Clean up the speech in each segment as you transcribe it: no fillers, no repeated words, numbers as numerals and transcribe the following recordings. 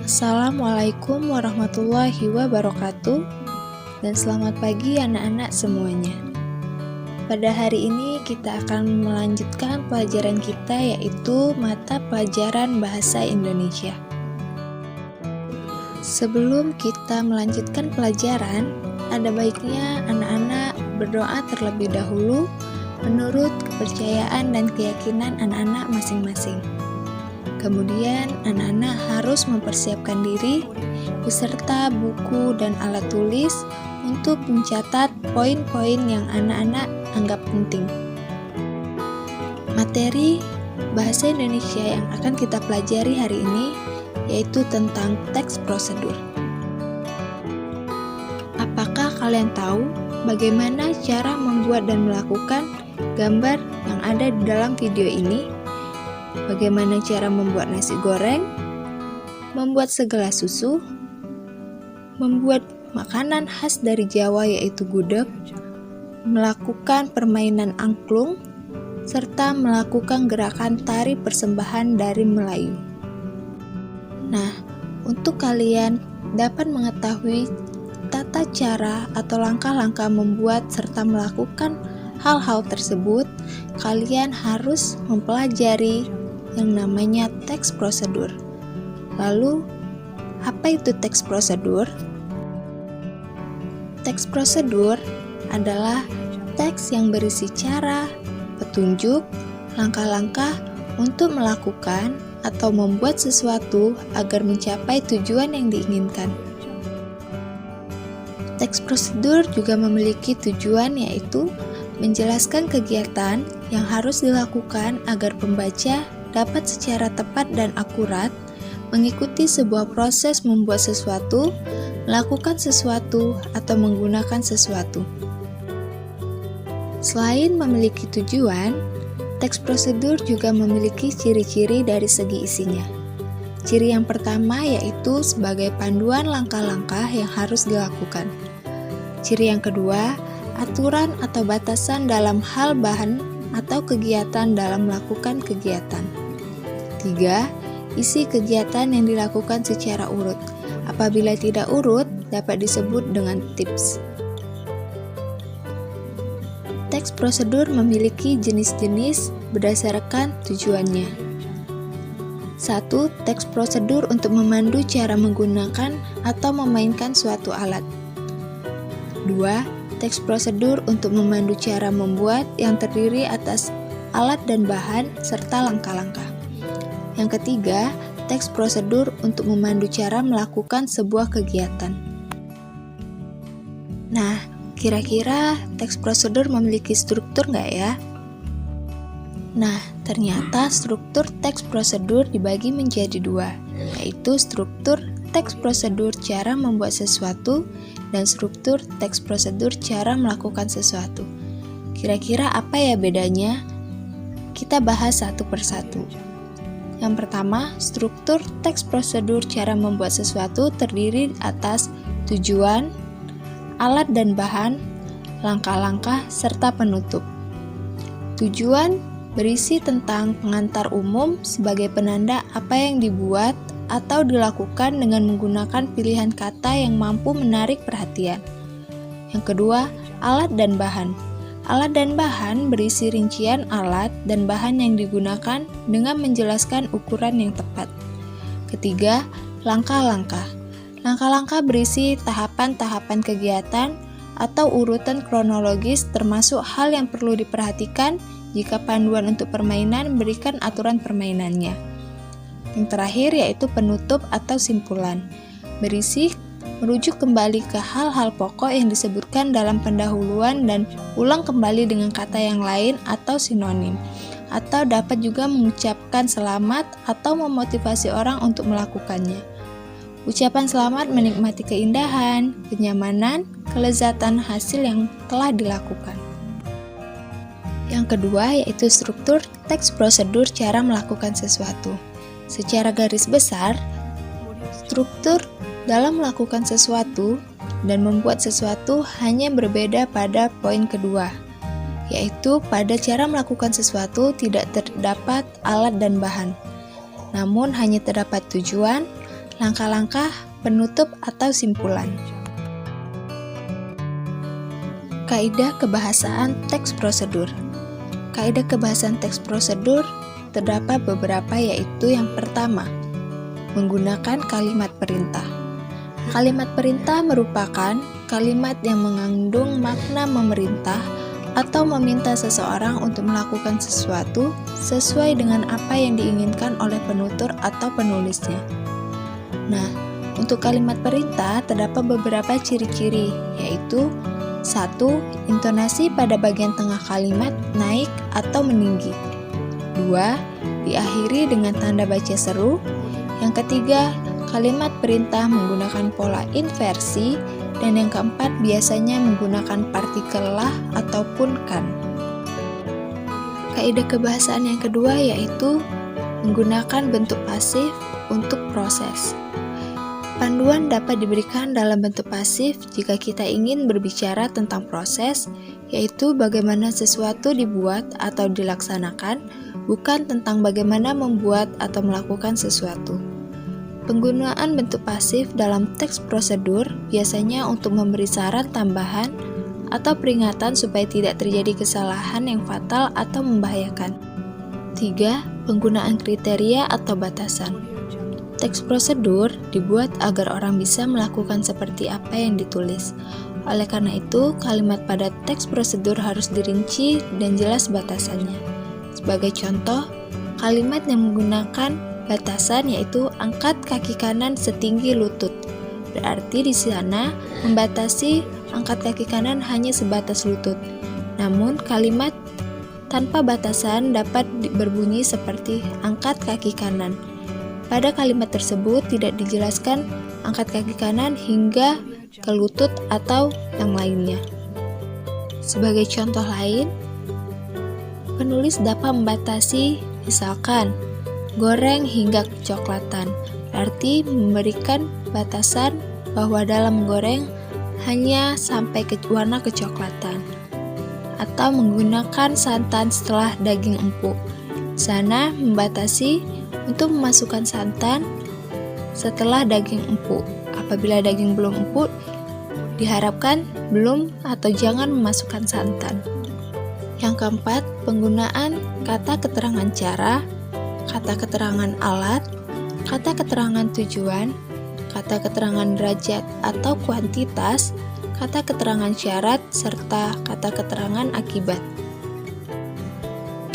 Assalamualaikum warahmatullahi wabarakatuh, dan selamat pagi anak-anak semuanya. Pada hari ini kita akan melanjutkan pelajaran kita, yaitu mata pelajaran Bahasa Indonesia. Sebelum kita melanjutkan pelajaran, ada baiknya anak-anak berdoa terlebih dahulu menurut kepercayaan dan keyakinan anak-anak masing-masing. Kemudian, anak-anak harus mempersiapkan diri beserta buku dan alat tulis untuk mencatat poin-poin yang anak-anak anggap penting. Materi Bahasa Indonesia yang akan kita pelajari hari ini yaitu tentang teks prosedur. Apakah kalian tahu bagaimana cara membuat dan melakukan gambar yang ada di dalam video ini? Bagaimana cara membuat nasi goreng, membuat segelas susu, membuat makanan khas dari Jawa yaitu gudeg, melakukan permainan angklung, serta melakukan gerakan tari persembahan dari Melayu. Nah, untuk kalian dapat mengetahui tata cara atau langkah-langkah membuat serta melakukan hal-hal tersebut, kalian harus mempelajari yang namanya teks prosedur. Lalu, apa itu teks prosedur? Teks prosedur adalah teks yang berisi cara, petunjuk, langkah-langkah untuk melakukan atau membuat sesuatu agar mencapai tujuan yang diinginkan. Teks prosedur juga memiliki tujuan, yaitu menjelaskan kegiatan yang harus dilakukan agar pembaca dapat secara tepat dan akurat mengikuti sebuah proses membuat sesuatu, melakukan sesuatu, atau menggunakan sesuatu. Selain memiliki tujuan, teks prosedur juga memiliki ciri-ciri dari segi isinya. Ciri yang pertama yaitu sebagai panduan langkah-langkah yang harus dilakukan. Ciri yang kedua, aturan atau batasan dalam hal bahan atau kegiatan dalam melakukan kegiatan. 3. Isi kegiatan yang dilakukan secara urut. Apabila tidak urut, dapat disebut dengan tips. Teks prosedur memiliki jenis-jenis berdasarkan tujuannya. 1. Teks prosedur untuk memandu cara menggunakan atau memainkan suatu alat. 2. Teks prosedur untuk memandu cara membuat yang terdiri atas alat dan bahan serta langkah-langkah. Yang ketiga, teks prosedur untuk memandu cara melakukan sebuah kegiatan. Nah, kira-kira teks prosedur memiliki struktur nggak ya? Nah, ternyata struktur teks prosedur dibagi menjadi dua, yaitu struktur teks prosedur cara membuat sesuatu dan struktur teks prosedur cara melakukan sesuatu. Kira-kira apa ya bedanya? Kita bahas satu persatu. Yang pertama, struktur teks prosedur cara membuat sesuatu terdiri atas tujuan, alat dan bahan, langkah-langkah, serta penutup. Tujuan berisi tentang pengantar umum sebagai penanda apa yang dibuat atau dilakukan dengan menggunakan pilihan kata yang mampu menarik perhatian. Yang kedua, alat dan bahan. Alat dan bahan berisi rincian alat dan bahan yang digunakan dengan menjelaskan ukuran yang tepat. Ketiga, langkah-langkah. Langkah-langkah berisi tahapan-tahapan kegiatan atau urutan kronologis termasuk hal yang perlu diperhatikan jika panduan untuk permainan memberikan aturan permainannya. Yang terakhir yaitu penutup atau simpulan. Berisi merujuk kembali ke hal-hal pokok yang disebutkan dalam pendahuluan dan ulang kembali dengan kata yang lain atau sinonim, atau dapat juga mengucapkan selamat atau memotivasi orang untuk melakukannya. Ucapan selamat menikmati keindahan, kenyamanan, kelezatan hasil yang telah dilakukan. Yang kedua yaitu struktur teks prosedur cara melakukan sesuatu. Secara garis besar, struktur dalam melakukan sesuatu dan membuat sesuatu hanya berbeda pada poin kedua, yaitu pada cara melakukan sesuatu tidak terdapat alat dan bahan, namun hanya terdapat tujuan, Langkah-langkah penutup atau simpulan. Kaidah kebahasaan teks prosedur. Kaidah kebahasaan teks prosedur terdapat beberapa, yaitu yang pertama, menggunakan kalimat perintah. Kalimat perintah merupakan kalimat yang mengandung makna memerintah atau meminta seseorang untuk melakukan sesuatu sesuai dengan apa yang diinginkan oleh penutur atau penulisnya. Nah, untuk kalimat perintah terdapat beberapa ciri-ciri, yaitu 1. Intonasi pada bagian tengah kalimat naik atau meninggi. 2. Diakhiri dengan tanda baca seru. Yang ketiga, kalimat perintah menggunakan pola inversi. Dan yang keempat, biasanya menggunakan partikel lah ataupun kan. Kaidah kebahasaan yang kedua yaitu menggunakan bentuk pasif untuk proses. Panduan dapat diberikan dalam bentuk pasif jika kita ingin berbicara tentang proses, yaitu bagaimana sesuatu dibuat atau dilaksanakan, bukan tentang bagaimana membuat atau melakukan sesuatu. Penggunaan bentuk pasif dalam teks prosedur biasanya untuk memberi saran tambahan atau peringatan supaya tidak terjadi kesalahan yang fatal atau membahayakan. 3. Penggunaan kriteria atau batasan. Teks prosedur dibuat agar orang bisa melakukan seperti apa yang ditulis. Oleh karena itu, kalimat pada teks prosedur harus dirinci dan jelas batasannya. Sebagai contoh, kalimat yang menggunakan batasan yaitu angkat kaki kanan setinggi lutut. Berarti di sana membatasi angkat kaki kanan hanya sebatas lutut. Namun, kalimat tanpa batasan dapat berbunyi seperti angkat kaki kanan. Pada kalimat tersebut tidak dijelaskan angkat kaki kanan hingga ke lutut atau yang lainnya. Sebagai contoh lain, penulis dapat membatasi misalkan goreng hingga kecoklatan, berarti memberikan batasan bahwa dalam menggoreng hanya sampai ke warna kecoklatan. Atau menggunakan santan setelah daging empuk. Sana membatasi untuk memasukkan santan setelah daging empuk. Apabila daging belum empuk, diharapkan belum atau jangan memasukkan santan. Yang keempat, penggunaan kata keterangan cara, kata keterangan alat, kata keterangan tujuan, kata keterangan derajat atau kuantitas, kata keterangan syarat, serta kata keterangan akibat.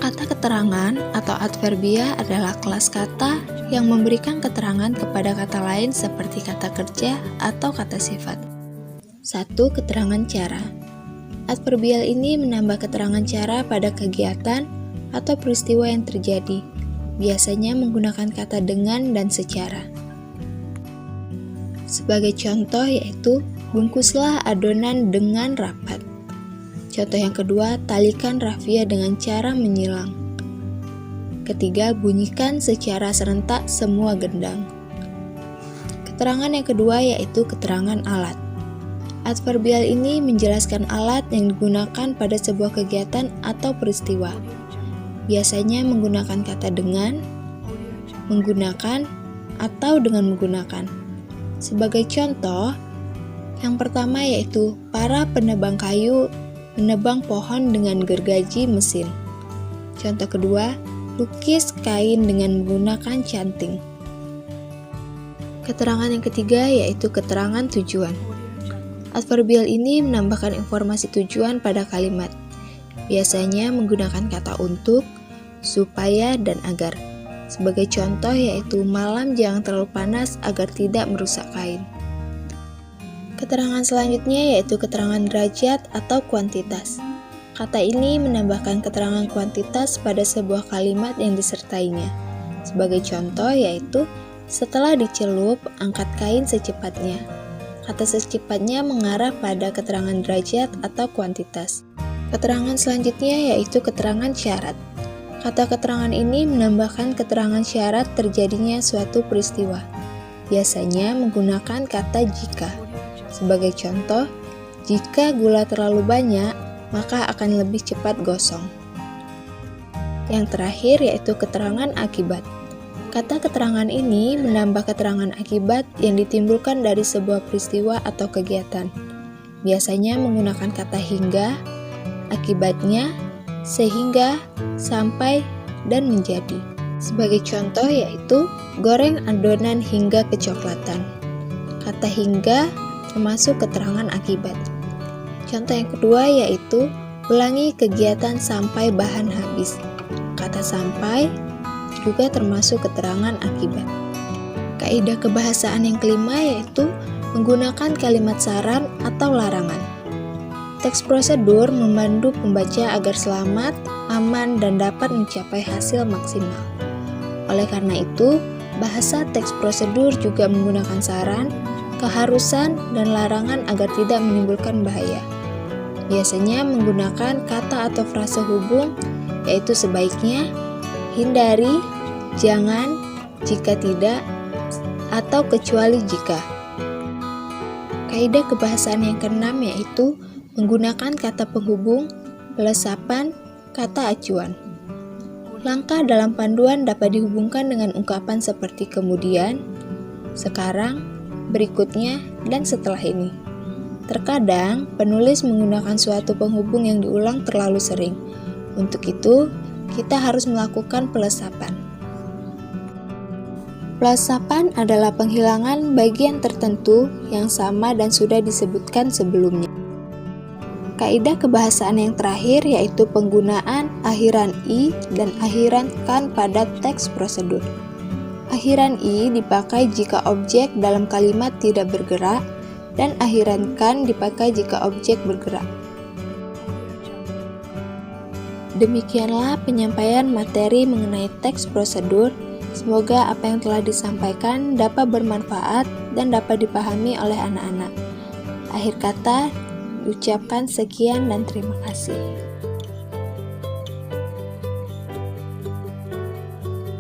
Kata keterangan atau adverbia adalah kelas kata yang memberikan keterangan kepada kata lain seperti kata kerja atau kata sifat. 1. Keterangan cara. Adverbial ini menambah keterangan cara pada kegiatan atau peristiwa yang terjadi, biasanya menggunakan kata dengan dan secara. Sebagai contoh yaitu, bungkuslah adonan dengan rapat. Contoh yang kedua, talikan rafia dengan cara menyilang. Ketiga, bunyikan secara serentak semua gendang. Keterangan yang kedua yaitu keterangan alat. Adverbial ini menjelaskan alat yang digunakan pada sebuah kegiatan atau peristiwa. Biasanya menggunakan kata dengan, menggunakan, atau dengan menggunakan. Sebagai contoh, yang pertama yaitu para penebang kayu menebang pohon dengan gergaji mesin. Contoh kedua, lukis kain dengan menggunakan canting. Keterangan yang ketiga yaitu keterangan tujuan. Adverbial ini menambahkan informasi tujuan pada kalimat. Biasanya menggunakan kata untuk, supaya, dan agar. Sebagai contoh yaitu malam jangan terlalu panas agar tidak merusak kain. Keterangan selanjutnya yaitu keterangan derajat atau kuantitas. Kata ini menambahkan keterangan kuantitas pada sebuah kalimat yang disertainya. Sebagai contoh yaitu, setelah dicelup, angkat kain secepatnya. Kata secepatnya mengarah pada keterangan derajat atau kuantitas. Keterangan selanjutnya yaitu keterangan syarat. Kata keterangan ini menambahkan keterangan syarat terjadinya suatu peristiwa. Biasanya menggunakan kata jika. Sebagai contoh, jika gula terlalu banyak, maka akan lebih cepat gosong. Yang terakhir yaitu keterangan akibat. Kata keterangan ini menambah keterangan akibat yang ditimbulkan dari sebuah peristiwa atau kegiatan. Biasanya menggunakan kata hingga, akibatnya, sehingga, sampai, dan menjadi. Sebagai contoh yaitu goreng adonan hingga kecoklatan. Kata hingga termasuk keterangan akibat. Contoh yang kedua yaitu ulangi kegiatan sampai bahan habis. Kata sampai juga termasuk keterangan akibat. Kaidah kebahasaan yang kelima yaitu menggunakan kalimat saran atau larangan. Teks prosedur memandu pembaca agar selamat, aman, dan dapat mencapai hasil maksimal. Oleh karena itu, bahasa teks prosedur juga menggunakan saran, keharusan, dan larangan agar tidak menimbulkan bahaya. Biasanya menggunakan kata atau frase hubung, yaitu sebaiknya, hindari, jangan, jika tidak, atau kecuali jika. Kaidah kebahasaan yang keenam yaitu menggunakan kata penghubung, pelesapan, kata acuan. Langkah dalam panduan dapat dihubungkan dengan ungkapan seperti kemudian, sekarang, berikutnya, dan setelah ini. Terkadang, penulis menggunakan suatu penghubung yang diulang terlalu sering. Untuk itu, kita harus melakukan pelesapan. Pelesapan adalah penghilangan bagian tertentu yang sama dan sudah disebutkan sebelumnya. Kaidah kebahasaan yang terakhir yaitu penggunaan akhiran i dan akhiran kan pada teks prosedur. Akhiran i dipakai jika objek dalam kalimat tidak bergerak dan akhiran kan dipakai jika objek bergerak. Demikianlah penyampaian materi mengenai teks prosedur. Semoga apa yang telah disampaikan dapat bermanfaat dan dapat dipahami oleh anak-anak. Akhir kata, diucapkan sekian dan terima kasih.